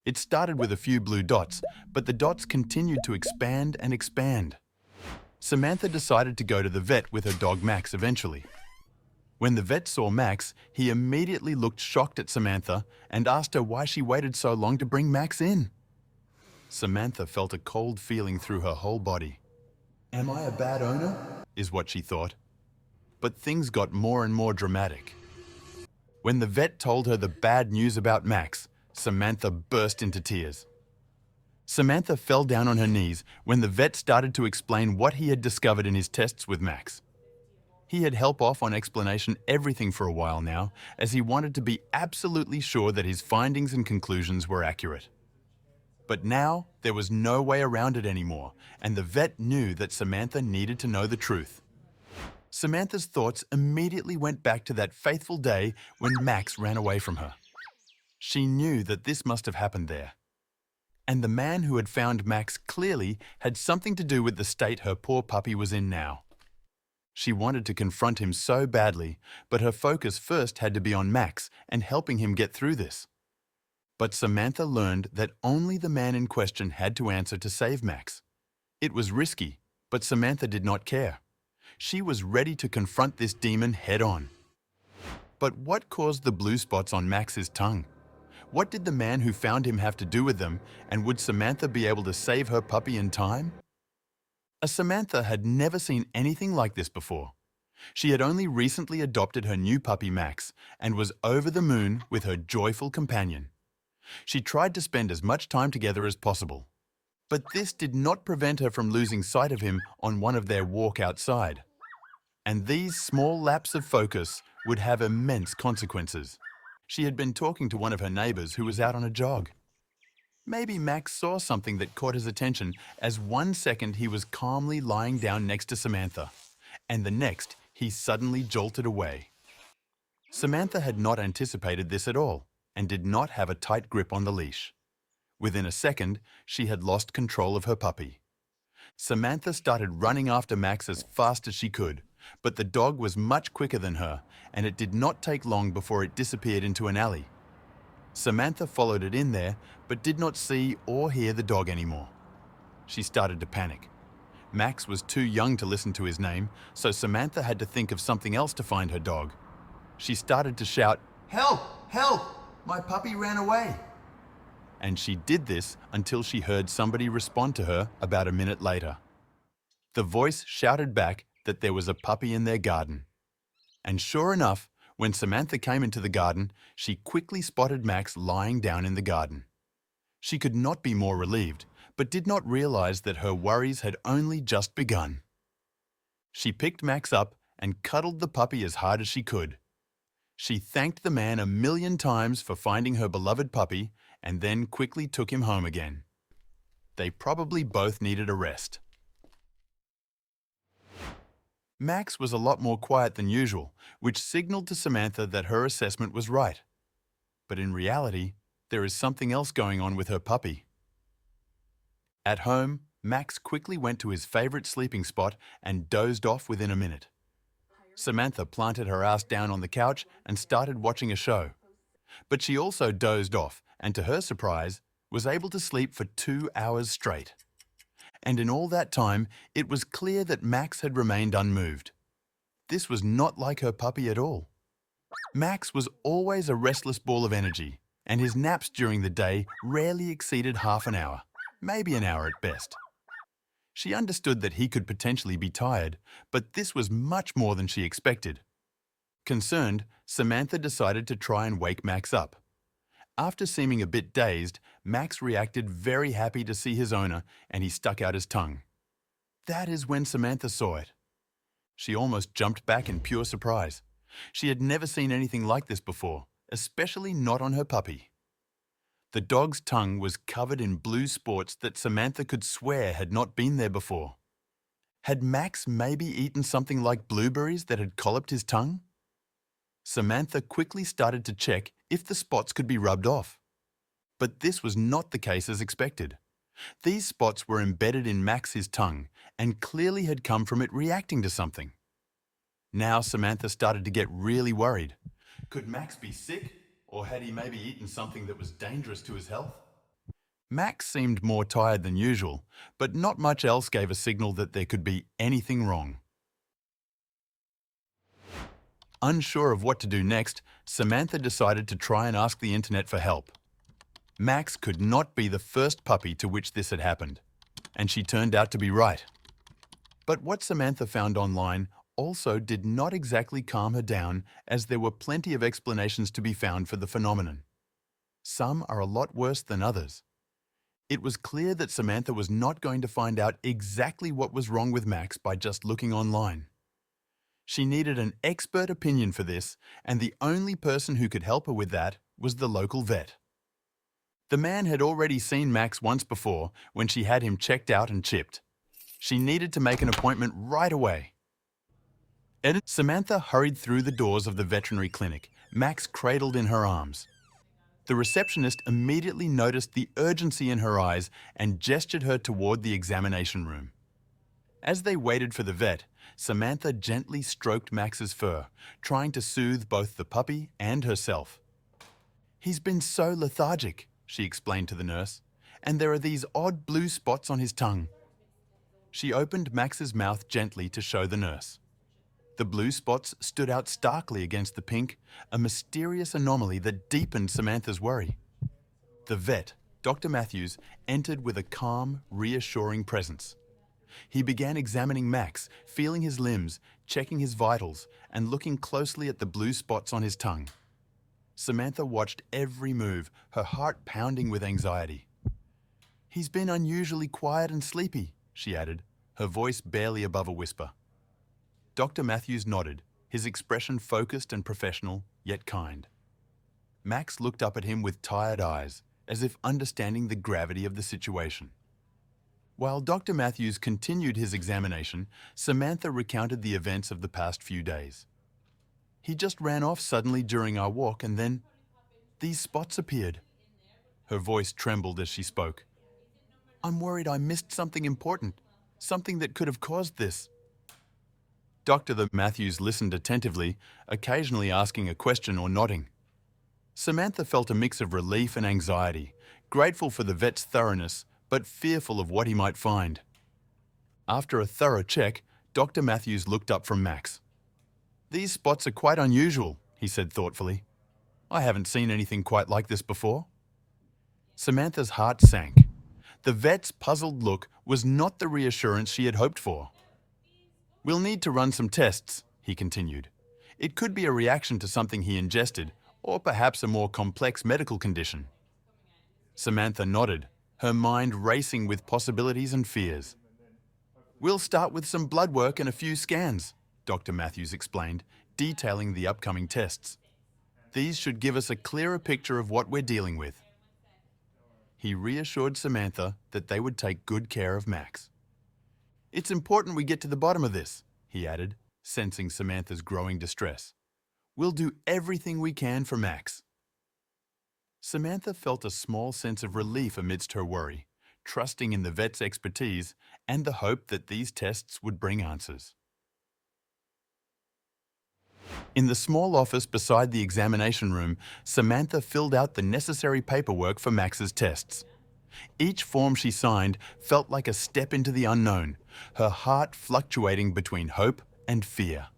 It started with a few blue dots, but the dots continued to expand and expand. Samantha decided to go to the vet with her dog Max eventually. When the vet saw Max, he immediately looked shocked at Samantha and asked her why she waited so long to bring Max in. Samantha felt a cold feeling through her whole body. "Am I a bad owner?" is what she thought. But things got more and more dramatic. When the vet told her the bad news about Max, Samantha burst into tears. Samantha fell down on her knees when the vet started to explain what he had discovered in his tests with Max. He had held off on explanation everything for a while now, as he wanted to be absolutely sure that his findings and conclusions were accurate. But now, there was no way around it anymore, and the vet knew that Samantha needed to know the truth. Samantha's thoughts immediately went back to that fateful day when Max ran away from her. She knew that this must have happened there. And the man who had found Max clearly had something to do with the state her poor puppy was in now. She wanted to confront him so badly, but her focus first had to be on Max and helping him get through this. But Samantha learned that only the man in question had to answer to save Max. It was risky, but Samantha did not care. She was ready to confront this demon head-on. But what caused the blue spots on Max's tongue? What did the man who found him have to do with them, and would Samantha be able to save her puppy in time? Samantha had never seen anything like this before. She had only recently adopted her new puppy Max and was over the moon with her joyful companion. She tried to spend as much time together as possible. But this did not prevent her from losing sight of him on one of their walk outside. And these small lapses of focus would have immense consequences. She had been talking to one of her neighbors who was out on a jog. Maybe Max saw something that caught his attention as one second he was calmly lying down next to Samantha, and the next he suddenly jolted away. Samantha had not anticipated this at all and did not have a tight grip on the leash. Within a second, she had lost control of her puppy. Samantha started running after Max as fast as she could, but the dog was much quicker than her, and it did not take long before it disappeared into an alley. Samantha followed it in there, but did not see or hear the dog anymore. She started to panic. Max was too young to listen to his name, so Samantha had to think of something else to find her dog. She started to shout, "Help! Help! My puppy ran away!" And she did this until she heard somebody respond to her about a minute later. The voice shouted back that there was a puppy in their garden. And sure enough, when Samantha came into the garden, she quickly spotted Max lying down in the garden. She could not be more relieved, but did not realize that her worries had only just begun. She picked Max up and cuddled the puppy as hard as she could. She thanked the man 1,000,000 times for finding her beloved puppy and then quickly took him home again. They probably both needed a rest. Max was a lot more quiet than usual, which signaled to Samantha that her assessment was right. But in reality, there is something else going on with her puppy. At home, Max quickly went to his favorite sleeping spot and dozed off within a minute. Samantha planted her ass down on the couch and started watching a show. But she also dozed off and, to her surprise, was able to sleep for 2 hours straight. And in all that time, it was clear that Max had remained unmoved. This was not like her puppy at all. Max was always a restless ball of energy, and his naps during the day rarely exceeded half an hour, maybe an hour at best. She understood that he could potentially be tired, but this was much more than she expected. Concerned, Samantha decided to try and wake Max up. After seeming a bit dazed, Max reacted very happy to see his owner, and he stuck out his tongue. That is when Samantha saw it. She almost jumped back in pure surprise. She had never seen anything like this before, especially not on her puppy. The dog's tongue was covered in blue spots that Samantha could swear had not been there before. Had Max maybe eaten something like blueberries that had collapsed his tongue? Samantha quickly started to check if the spots could be rubbed off. But this was not the case as expected. These spots were embedded in Max's tongue and clearly had come from it reacting to something. Now Samantha started to get really worried. Could Max be sick, or had he maybe eaten something that was dangerous to his health? Max seemed more tired than usual, but not much else gave a signal that there could be anything wrong. Unsure of what to do next, Samantha decided to try and ask the internet for help. Max could not be the first puppy to which this had happened, and she turned out to be right. But what Samantha found online also did not exactly calm her down, as there were plenty of explanations to be found for the phenomenon. Some are a lot worse than others. It was clear that Samantha was not going to find out exactly what was wrong with Max by just looking online. She needed an expert opinion for this, and the only person who could help her with that was the local vet. The man had already seen Max once before when she had him checked out and chipped. She needed to make an appointment right away. Samantha hurried through the doors of the veterinary clinic, Max cradled in her arms. The receptionist immediately noticed the urgency in her eyes and gestured her toward the examination room. As they waited for the vet, Samantha gently stroked Max's fur, trying to soothe both the puppy and herself. "He's been so lethargic," she explained to the nurse, "and there are these odd blue spots on his tongue." She opened Max's mouth gently to show the nurse. The blue spots stood out starkly against the pink, a mysterious anomaly that deepened Samantha's worry. The vet, Dr. Matthews, entered with a calm, reassuring presence. He began examining Max, feeling his limbs, checking his vitals, and looking closely at the blue spots on his tongue. Samantha watched every move, her heart pounding with anxiety. "He's been unusually quiet and sleepy," she added, her voice barely above a whisper. Dr. Matthews nodded, his expression focused and professional, yet kind. Max looked up at him with tired eyes, as if understanding the gravity of the situation. While Dr. Matthews continued his examination, Samantha recounted the events of the past few days. "He just ran off suddenly during our walk, and then these spots appeared." Her voice trembled as she spoke. "I'm worried I missed something important, something that could have caused this." Dr. Matthews listened attentively, occasionally asking a question or nodding. Samantha felt a mix of relief and anxiety, grateful for the vet's thoroughness, but fearful of what he might find. After a thorough check, Dr. Matthews looked up from Max. "These spots are quite unusual," he said thoughtfully. "I haven't seen anything quite like this before." Samantha's heart sank. The vet's puzzled look was not the reassurance she had hoped for. "We'll need to run some tests," he continued. "It could be a reaction to something he ingested, or perhaps a more complex medical condition." Samantha nodded, her mind racing with possibilities and fears. "We'll start with some blood work and a few scans," Dr. Matthews explained, detailing the upcoming tests. "These should give us a clearer picture of what we're dealing with." He reassured Samantha that they would take good care of Max. "It's important we get to the bottom of this," he added, sensing Samantha's growing distress. "We'll do everything we can for Max." Samantha felt a small sense of relief amidst her worry, trusting in the vet's expertise and the hope that these tests would bring answers. In the small office beside the examination room, Samantha filled out the necessary paperwork for Max's tests. Each form she signed felt like a step into the unknown, her heart fluctuating between hope and fear.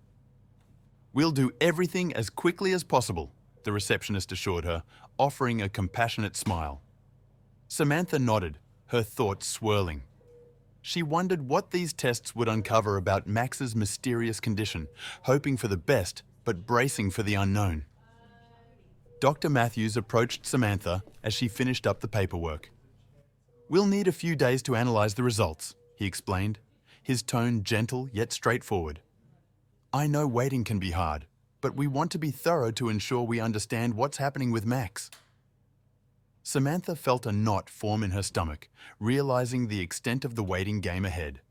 "We'll do everything as quickly as possible," the receptionist assured her, offering a compassionate smile. Samantha nodded, her thoughts swirling. She wondered what these tests would uncover about Max's mysterious condition, hoping for the best but bracing for the unknown. Dr. Matthews approached Samantha as she finished up the paperwork. "We'll need a few days to analyze the results," he explained, his tone gentle yet straightforward. "I know waiting can be hard, but we want to be thorough to ensure we understand what's happening with Max." Samantha felt a knot form in her stomach, realizing the extent of the waiting game ahead.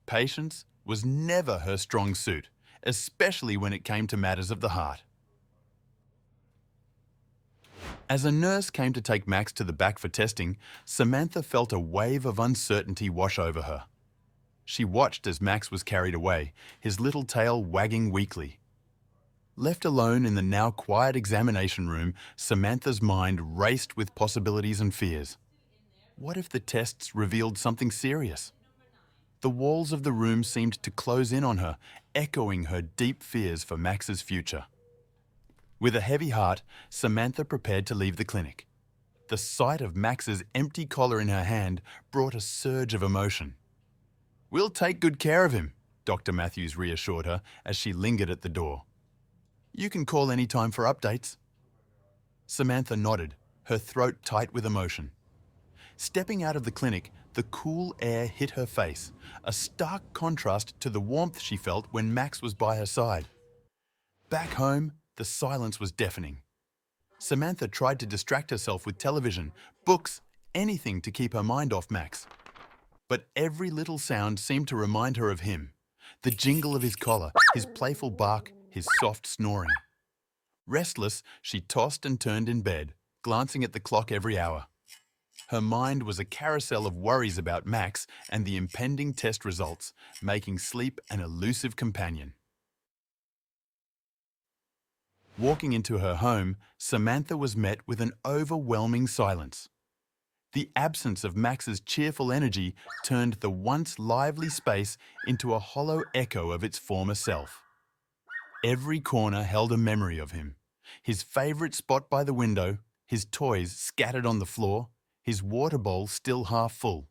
Patience was never her strong suit, especially when it came to matters of the heart. As a nurse came to take Max to the back for testing, Samantha felt a wave of uncertainty wash over her. She watched as Max was carried away, his little tail wagging weakly. Left alone in the now quiet examination room, Samantha's mind raced with possibilities and fears. What if the tests revealed something serious? The walls of the room seemed to close in on her, echoing her deep fears for Max's future. With a heavy heart, Samantha prepared to leave the clinic. The sight of Max's empty collar in her hand brought a surge of emotion. "We'll take good care of him," Dr. Matthews reassured her as she lingered at the door. "You can call any time for updates." Samantha nodded, her throat tight with emotion. Stepping out of the clinic, the cool air hit her face, a stark contrast to the warmth she felt when Max was by her side. Back home, the silence was deafening. Samantha tried to distract herself with television, books, anything to keep her mind off Max. But every little sound seemed to remind her of him. The jingle of his collar, his playful bark, his soft snoring. Restless, she tossed and turned in bed, glancing at the clock every hour. Her mind was a carousel of worries about Max and the impending test results, making sleep an elusive companion. Walking into her home, Samantha was met with an overwhelming silence. The absence of Max's cheerful energy turned the once lively space into a hollow echo of its former self. Every corner held a memory of him. His favourite spot by the window, his toys scattered on the floor, his water bowl still half full.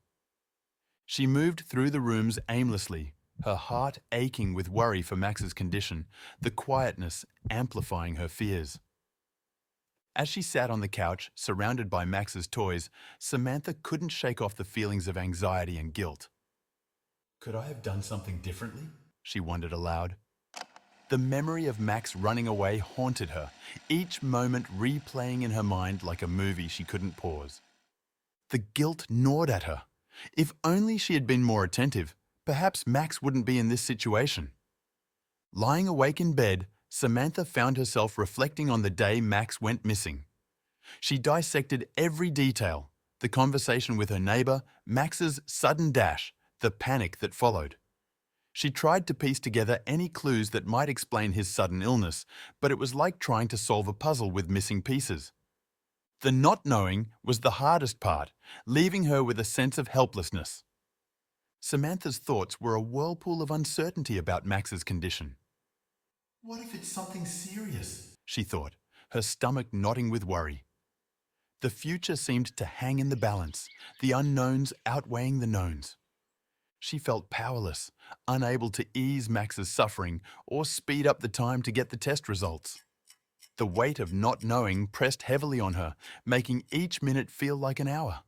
She moved through the rooms aimlessly, her heart aching with worry for Max's condition, the quietness amplifying her fears. As she sat on the couch, surrounded by Max's toys, Samantha couldn't shake off the feelings of anxiety and guilt. "Could I have done something differently?" she wondered aloud. The memory of Max running away haunted her, each moment replaying in her mind like a movie she couldn't pause. The guilt gnawed at her. If only she had been more attentive, perhaps Max wouldn't be in this situation. Lying awake in bed, Samantha found herself reflecting on the day Max went missing. She dissected every detail: the conversation with her neighbour, Max's sudden dash, the panic that followed. She tried to piece together any clues that might explain his sudden illness, but it was like trying to solve a puzzle with missing pieces. The not knowing was the hardest part, leaving her with a sense of helplessness. Samantha's thoughts were a whirlpool of uncertainty about Max's condition. "What if it's something serious?" she thought, her stomach knotting with worry. The future seemed to hang in the balance, the unknowns outweighing the knowns. She felt powerless, unable to ease Max's suffering or speed up the time to get the test results. The weight of not knowing pressed heavily on her, making each minute feel like an hour.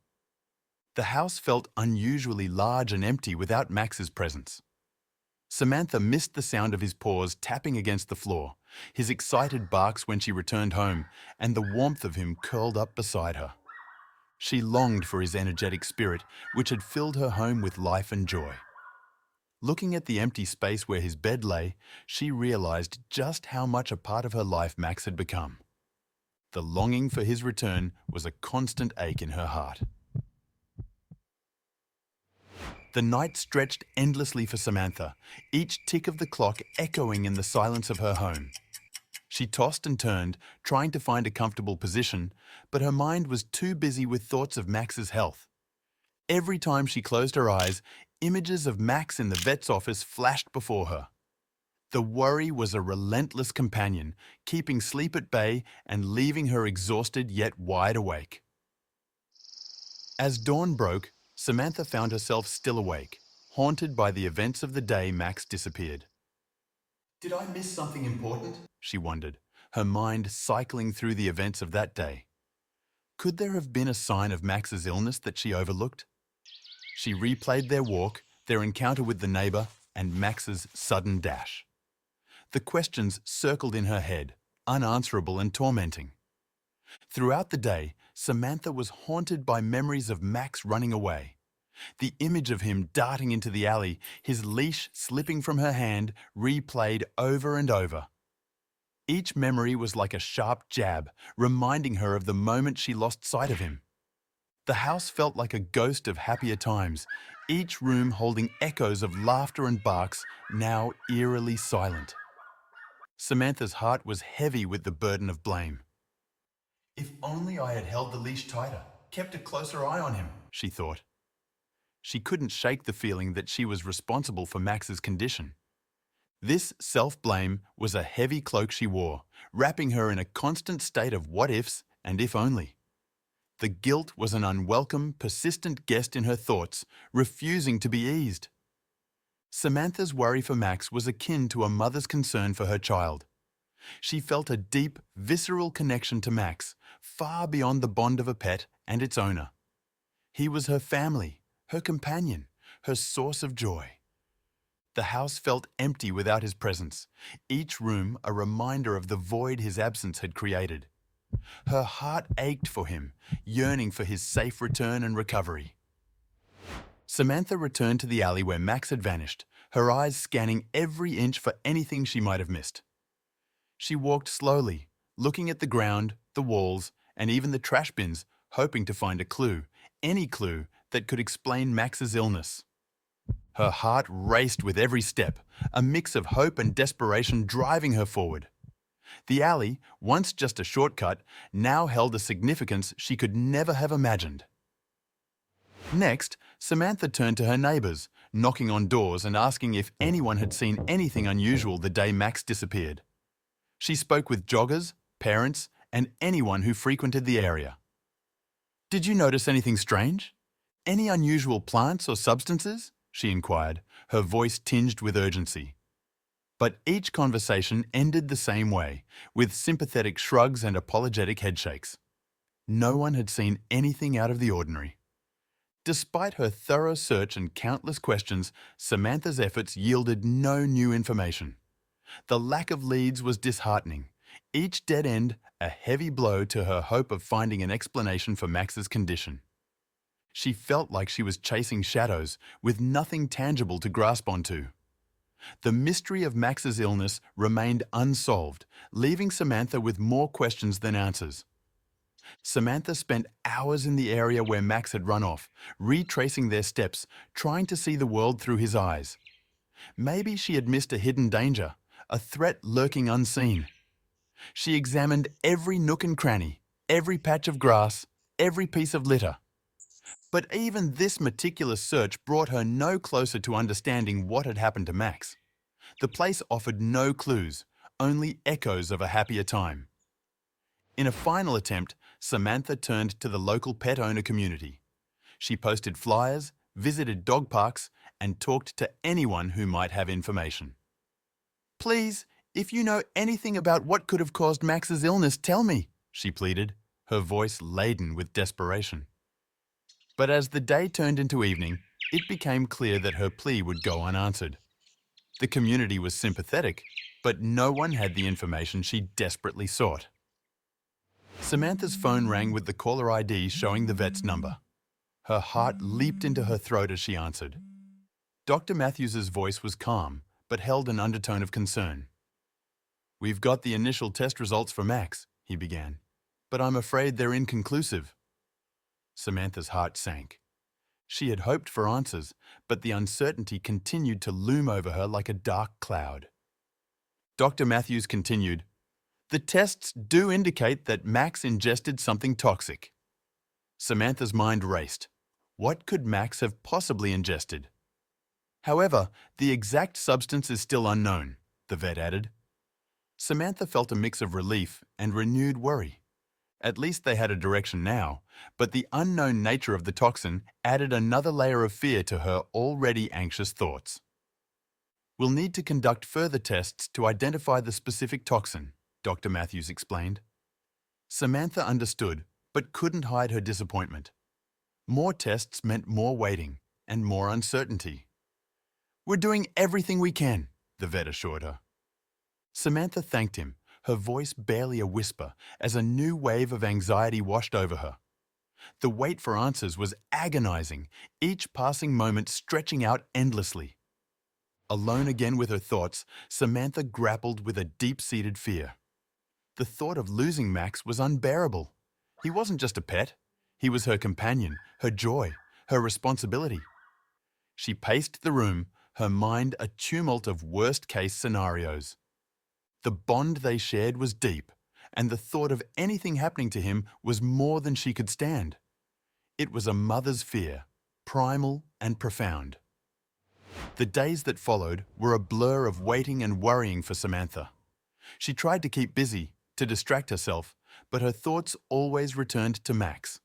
The house felt unusually large and empty without Max's presence. Samantha missed the sound of his paws tapping against the floor, his excited barks when she returned home, and the warmth of him curled up beside her. She longed for his energetic spirit, which had filled her home with life and joy. Looking at the empty space where his bed lay, she realized just how much a part of her life Max had become. The longing for his return was a constant ache in her heart. The night stretched endlessly for Samantha, each tick of the clock echoing in the silence of her home. She tossed and turned, trying to find a comfortable position, but her mind was too busy with thoughts of Max's health. Every time she closed her eyes, images of Max in the vet's office flashed before her. The worry was a relentless companion, keeping sleep at bay and leaving her exhausted yet wide awake. As dawn broke, Samantha found herself still awake, haunted by the events of the day Max disappeared. "Did I miss something important?" she wondered, her mind cycling through the events of that day. Could there have been a sign of Max's illness that she overlooked? She replayed their walk, their encounter with the neighbour, and Max's sudden dash. The questions circled in her head, unanswerable and tormenting. Throughout the day, Samantha was haunted by memories of Max running away. The image of him darting into the alley, his leash slipping from her hand, replayed over and over. Each memory was like a sharp jab, reminding her of the moment she lost sight of him. The house felt like a ghost of happier times, each room holding echoes of laughter and barks, now eerily silent. Samantha's heart was heavy with the burden of blame. "If only I had held the leash tighter," kept a closer eye on him, she thought. She couldn't shake the feeling that she was responsible for Max's condition. This self-blame was a heavy cloak she wore, wrapping her in a constant state of what-ifs and if only. The guilt was an unwelcome, persistent guest in her thoughts, refusing to be eased. Samantha's worry for Max was akin to a mother's concern for her child. She felt a deep, visceral connection to Max, far beyond the bond of a pet and its owner. He was her family, her companion, her source of joy. The house felt empty without his presence, each room a reminder of the void his absence had created. Her heart ached for him, yearning for his safe return and recovery. Samantha returned to the alley where Max had vanished, her eyes scanning every inch for anything she might have missed. She walked slowly, looking at the ground, the walls, and even the trash bins, hoping to find a clue, any clue that could explain Max's illness. Her heart raced with every step, a mix of hope and desperation driving her forward. The alley, once just a shortcut, now held a significance she could never have imagined. Next, Samantha turned to her neighbors, knocking on doors and asking if anyone had seen anything unusual the day Max disappeared. She spoke with joggers, parents, and anyone who frequented the area. "Did you notice anything strange? Any unusual plants or substances?" she inquired, her voice tinged with urgency. But each conversation ended the same way, with sympathetic shrugs and apologetic headshakes. No one had seen anything out of the ordinary. Despite her thorough search and countless questions, Samantha's efforts yielded no new information. The lack of leads was disheartening, each dead end a heavy blow to her hope of finding an explanation for Max's condition. She felt like she was chasing shadows, with nothing tangible to grasp onto. The mystery of Max's illness remained unsolved, leaving Samantha with more questions than answers. Samantha spent hours in the area where Max had run off, retracing their steps, trying to see the world through his eyes. Maybe she had missed a hidden danger, a threat lurking unseen. She examined every nook and cranny, every patch of grass, every piece of litter. But even this meticulous search brought her no closer to understanding what had happened to Max. The place offered no clues, only echoes of a happier time. In a final attempt, Samantha turned to the local pet owner community. She posted flyers, visited dog parks, and talked to anyone who might have information. "Please, if you know anything about what could have caused Max's illness, tell me," she pleaded, her voice laden with desperation. But as the day turned into evening, it became clear that her plea would go unanswered. The community was sympathetic, but no one had the information she desperately sought. Samantha's phone rang with the caller ID showing the vet's number. Her heart leaped into her throat as she answered. Dr. Matthews's voice was calm, but held an undertone of concern. "We've got the initial test results for Max," he began, "but I'm afraid they're inconclusive." Samantha's heart sank. She had hoped for answers, but the uncertainty continued to loom over her like a dark cloud. Dr. Matthews continued, "The tests do indicate that Max ingested something toxic." Samantha's mind raced. What could Max have possibly ingested? However, the exact substance is still unknown, the vet added. Samantha felt a mix of relief and renewed worry. At least they had a direction now, but the unknown nature of the toxin added another layer of fear to her already anxious thoughts. "We'll need to conduct further tests to identify the specific toxin," Dr. Matthews explained. Samantha understood, but couldn't hide her disappointment. More tests meant more waiting and more uncertainty. "We're doing everything we can," the vet assured her. Samantha thanked him, her voice barely a whisper, as a new wave of anxiety washed over her. The wait for answers was agonizing, each passing moment stretching out endlessly. Alone again with her thoughts, Samantha grappled with a deep-seated fear. The thought of losing Max was unbearable. He wasn't just a pet. He was her companion, her joy, her responsibility. She paced the room, her mind a tumult of worst-case scenarios. The bond they shared was deep, and the thought of anything happening to him was more than she could stand. It was a mother's fear, primal and profound. The days that followed were a blur of waiting and worrying for Samantha. She tried to keep busy, to distract herself, but her thoughts always returned to Max.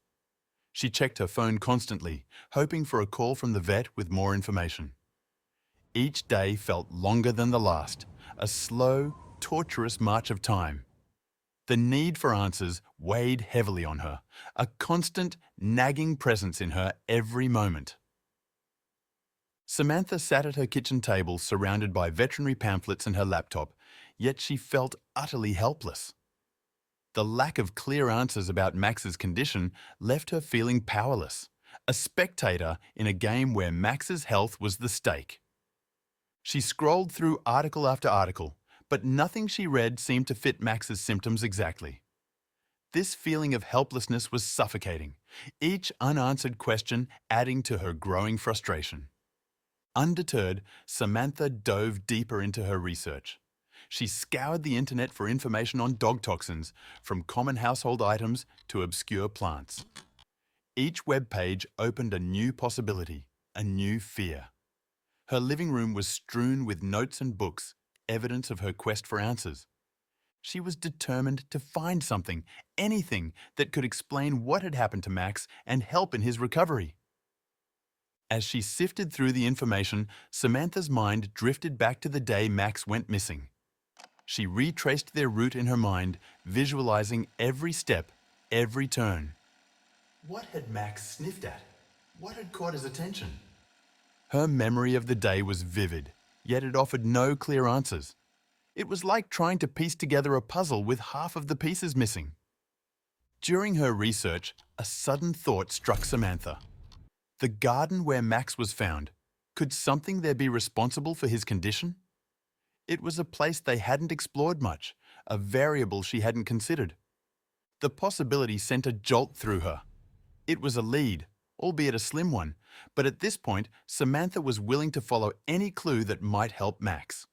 She checked her phone constantly, hoping for a call from the vet with more information. Each day felt longer than the last, a slow, torturous march of time. The need for answers weighed heavily on her, a constant, nagging presence in her every moment. Samantha sat at her kitchen table surrounded by veterinary pamphlets and her laptop, yet she felt utterly helpless. The lack of clear answers about Max's condition left her feeling powerless, a spectator in a game where Max's health was the stake. She scrolled through article after article, but nothing she read seemed to fit Max's symptoms exactly. This feeling of helplessness was suffocating, each unanswered question adding to her growing frustration. Undeterred, Samantha dove deeper into her research. She scoured the internet for information on dog toxins, from common household items to obscure plants. Each web page opened a new possibility, a new fear. Her living room was strewn with notes and books, evidence of her quest for answers. She was determined to find something, anything that could explain what had happened to Max and help in his recovery. As she sifted through the information, Samantha's mind drifted back to the day Max went missing. She retraced their route in her mind, visualizing every step, every turn. What had Max sniffed at? What had caught his attention? Her memory of the day was vivid, yet it offered no clear answers. It was like trying to piece together a puzzle with half of the pieces missing. During her research, a sudden thought struck Samantha. The garden where Max was found, could something there be responsible for his condition? It was a place they hadn't explored much, a variable she hadn't considered. The possibility sent a jolt through her. It was a lead, albeit a slim one, but at this point, Samantha was willing to follow any clue that might help Max.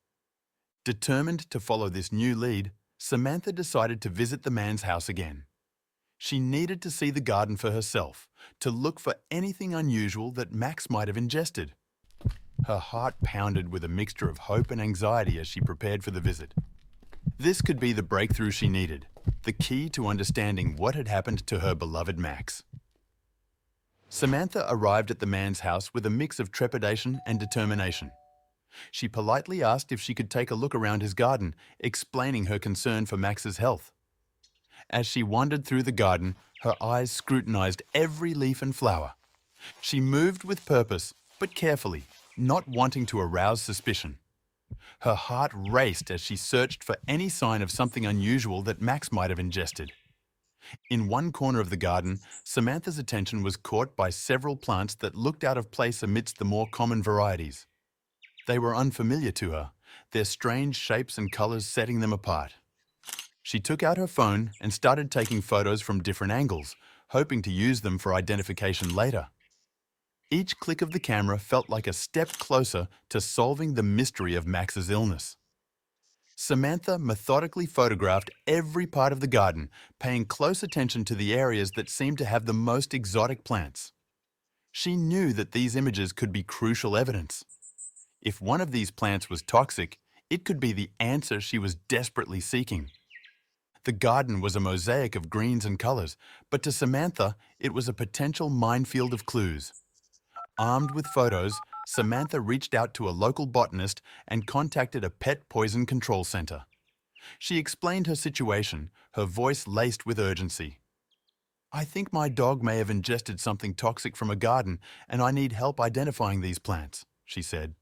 Determined to follow this new lead, Samantha decided to visit the man's house again. She needed to see the garden for herself, to look for anything unusual that Max might have ingested. Her heart pounded with a mixture of hope and anxiety as she prepared for the visit. This could be the breakthrough she needed, the key to understanding what had happened to her beloved Max. Samantha arrived at the man's house with a mix of trepidation and determination. She politely asked if she could take a look around his garden, explaining her concern for Max's health. As she wandered through the garden, her eyes scrutinized every leaf and flower. She moved with purpose, but carefully, not wanting to arouse suspicion. Her heart raced as she searched for any sign of something unusual that Max might have ingested. In one corner of the garden, Samantha's attention was caught by several plants that looked out of place amidst the more common varieties. They were unfamiliar to her, their strange shapes and colors setting them apart. She took out her phone and started taking photos from different angles, hoping to use them for identification later. Each click of the camera felt like a step closer to solving the mystery of Max's illness. Samantha methodically photographed every part of the garden, paying close attention to the areas that seemed to have the most exotic plants. She knew that these images could be crucial evidence. If one of these plants was toxic, it could be the answer she was desperately seeking. The garden was a mosaic of greens and colors, but to Samantha, it was a potential minefield of clues. Armed with photos, Samantha reached out to a local botanist and contacted a pet poison control center. She explained her situation, her voice laced with urgency. "I think my dog may have ingested something toxic from a garden, and I need help identifying these plants," she said.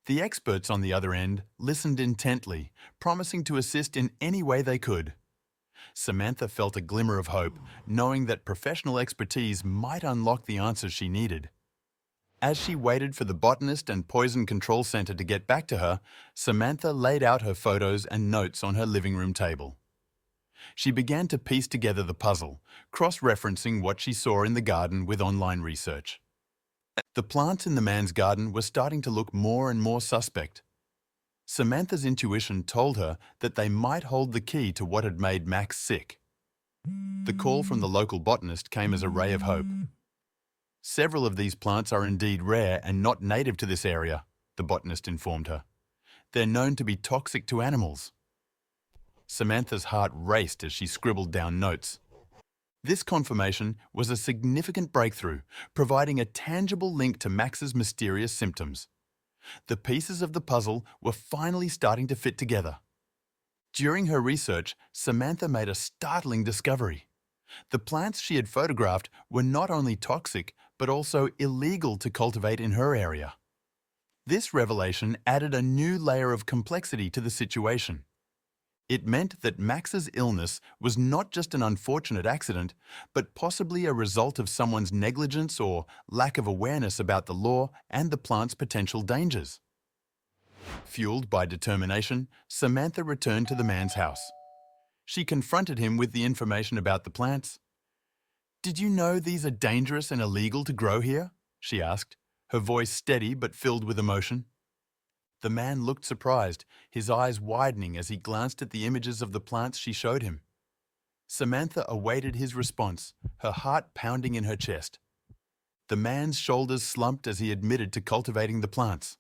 The experts on the other end listened intently, promising to assist in any way they could. Samantha felt a glimmer of hope, knowing that professional expertise might unlock the answers she needed. As she waited for the botanist and poison control center to get back to her, Samantha laid out her photos and notes on her living room table. She began to piece together the puzzle, cross-referencing what she saw in the garden with online research. The plants in the man's garden were starting to look more and more suspect. Samantha's intuition told her that they might hold the key to what had made Max sick. The call from the local botanist came as a ray of hope. Several of these plants are indeed rare and not native to this area, the botanist informed her. They're known to be toxic to animals. Samantha's heart raced as she scribbled down notes. This confirmation was a significant breakthrough, providing a tangible link to Max's mysterious symptoms. The pieces of the puzzle were finally starting to fit together. During her research, Samantha made a startling discovery. The plants she had photographed were not only toxic, but also illegal to cultivate in her area. This revelation added a new layer of complexity to the situation. It meant that Max's illness was not just an unfortunate accident, but possibly a result of someone's negligence or lack of awareness about the law and the plant's potential dangers. Fueled by determination, Samantha returned to the man's house. She confronted him with the information about the plants. "Did you know these are dangerous and illegal to grow here?" she asked, her voice steady but filled with emotion. The man looked surprised, his eyes widening as he glanced at the images of the plants she showed him. Samantha awaited his response, her heart pounding in her chest. The man's shoulders slumped as he admitted to cultivating the plants.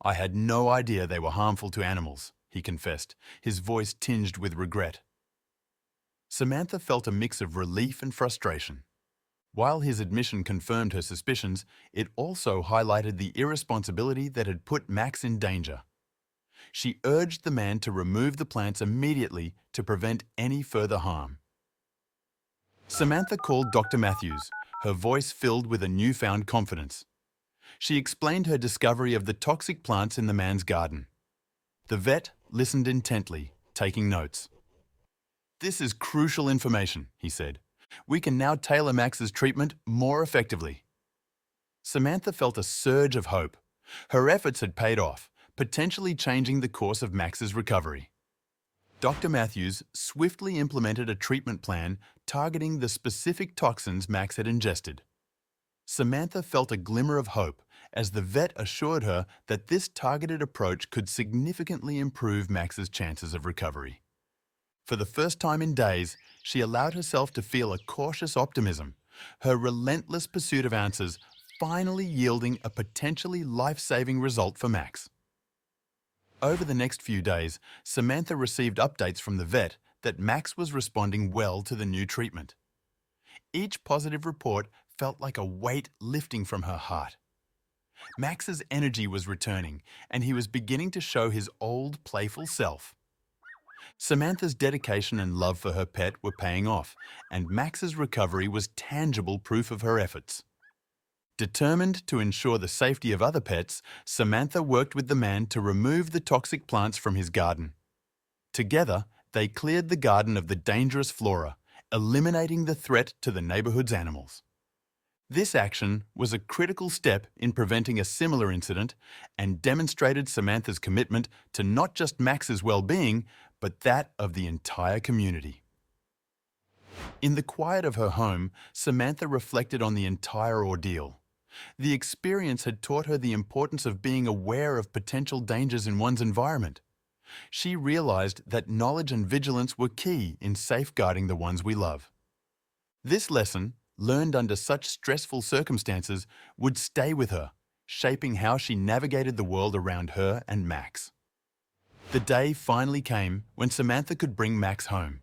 "I had no idea they were harmful to animals," he confessed, his voice tinged with regret. Samantha felt a mix of relief and frustration. While his admission confirmed her suspicions, it also highlighted the irresponsibility that had put Max in danger. She urged the man to remove the plants immediately to prevent any further harm. Samantha called Dr. Matthews, her voice filled with a newfound confidence. She explained her discovery of the toxic plants in the man's garden. The vet listened intently, taking notes. "This is crucial information," he said. "We can now tailor Max's treatment more effectively." Samantha felt a surge of hope. Her efforts had paid off, potentially changing the course of Max's recovery. Dr. Matthews swiftly implemented a treatment plan targeting the specific toxins Max had ingested. Samantha felt a glimmer of hope as the vet assured her that this targeted approach could significantly improve Max's chances of recovery. For the first time in days, she allowed herself to feel a cautious optimism, her relentless pursuit of answers finally yielding a potentially life-saving result for Max. Over the next few days, Samantha received updates from the vet that Max was responding well to the new treatment. Each positive report felt like a weight lifting from her heart. Max's energy was returning, and he was beginning to show his old, playful self. Samantha's dedication and love for her pet were paying off, and Max's recovery was tangible proof of her efforts. Determined to ensure the safety of other pets, Samantha worked with the man to remove the toxic plants from his garden. Together, they cleared the garden of the dangerous flora, eliminating the threat to the neighborhood's animals. This action was a critical step in preventing a similar incident and demonstrated Samantha's commitment to not just Max's well-being, but that of the entire community. In the quiet of her home, Samantha reflected on the entire ordeal. The experience had taught her the importance of being aware of potential dangers in one's environment. She realized that knowledge and vigilance were key in safeguarding the ones we love. This lesson, learned under such stressful circumstances, would stay with her, shaping how she navigated the world around her and Max. The day finally came when Samantha could bring Max home.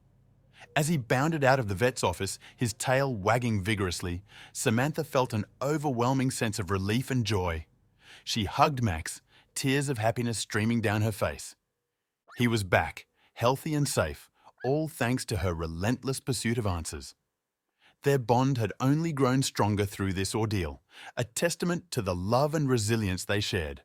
As he bounded out of the vet's office, his tail wagging vigorously, Samantha felt an overwhelming sense of relief and joy. She hugged Max, tears of happiness streaming down her face. He was back, healthy and safe, all thanks to her relentless pursuit of answers. Their bond had only grown stronger through this ordeal, a testament to the love and resilience they shared.